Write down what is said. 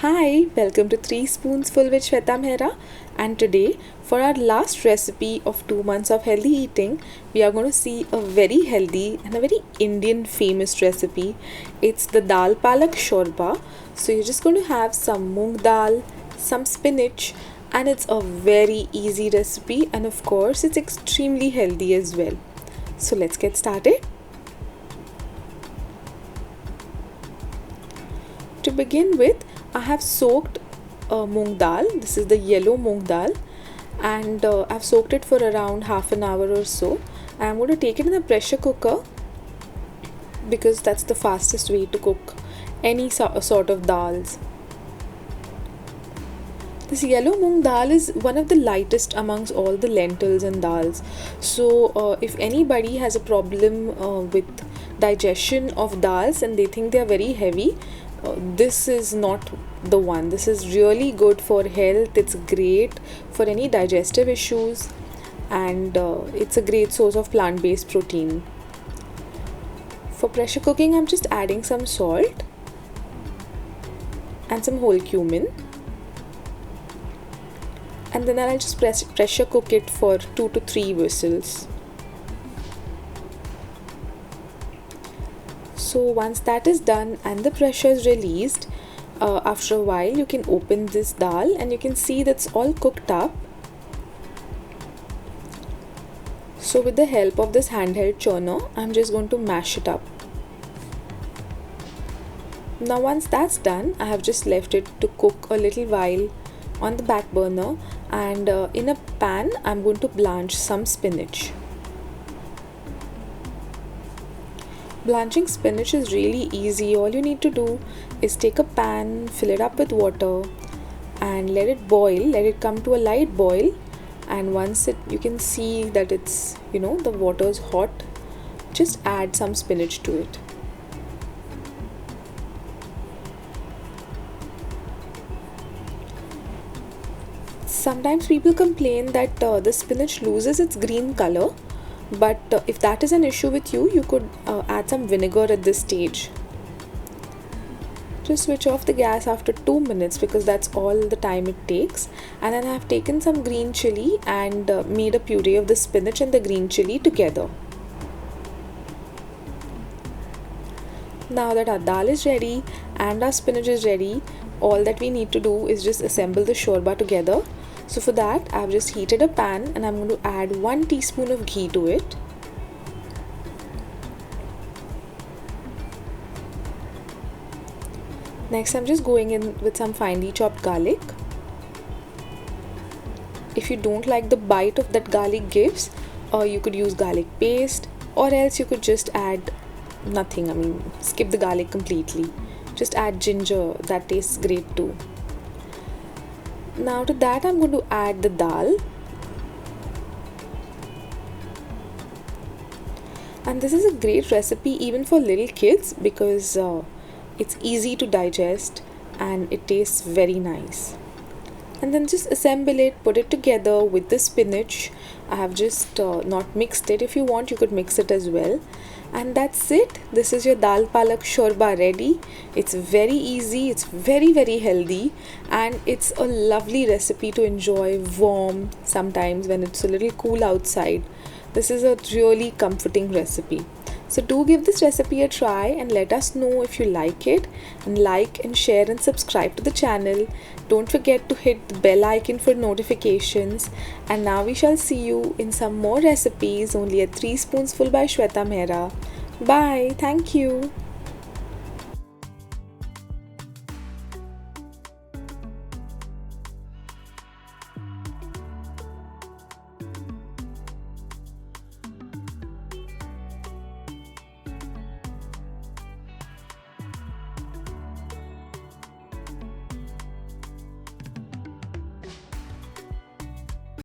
Hi, welcome to 3 Spoonsful with Shweta Mehra. And today, for our last recipe of 2 months of healthy eating, we are going to see a very healthy and a very Indian famous recipe. It's the dal palak shorba. So, you're just going to have some moong dal, some spinach, and it's a very easy recipe, and of course, it's extremely healthy as well. So, let's get started. To begin with, I have soaked moong dal. This is the yellow moong dal, and I've soaked it for around half an hour or so. I'm going to take it in a pressure cooker because that's the fastest way to cook any sort of dals. This yellow moong dal is one of the lightest amongst all the lentils and dals. So, if anybody has a problem with digestion of dals and they think they are very heavy, this is not the one. This is really good for health. It's great for any digestive issues, and it's a great source of plant based protein. For pressure cooking, I'm just adding some salt and some whole cumin, and then I'll just pressure cook it for 2 to 3 whistles. So once that is done and the pressure is released, after a while you can open this dal and you can see that's all cooked up. So with the help of this handheld churner, I'm just going to mash it up. Now once that's done, I have just left it to cook a little while on the back burner, and in a pan I'm going to blanch some spinach. Blanching spinach is really easy. All you need to do is take a pan, fill it up with water, and let it boil. Let it come to a light boil, and once you can see that it's the water is hot, just add some spinach to it. Sometimes people complain that the spinach loses its green color, but if that is an issue with you, you could add some vinegar at this stage. Just switch off the gas after 2 minutes because that's all the time it takes. And then I have taken some green chili and made a puree of the spinach and the green chili together. Now that our dal is ready and our spinach is ready, all that we need to do is just assemble the shorba together. So for that, I've just heated a pan and I'm going to add 1 teaspoon of ghee to it. Next, I'm just going in with some finely chopped garlic. If you don't like the bite of that garlic gives, you could use garlic paste, or else you could just add nothing. Skip the garlic completely. Just add ginger, that tastes great too. Now to that I'm going to add the dal, and this is a great recipe even for little kids because it's easy to digest and it tastes very nice. And then just assemble it, put it together with the spinach. I have just not mixed it. If you want, you could mix it as well. And that's it. This is your dal palak shorba ready. It's very easy, it's very healthy, and it's a lovely recipe to enjoy warm sometimes when it's a little cool outside. This is a really comforting recipe. So do give this recipe a try and let us know if you like it, and like and share and subscribe to the channel. Don't forget to hit the bell icon for notifications. And now we shall see you in some more recipes only at 3 Spoonsful by Shweta Mehra. Bye. Thank you.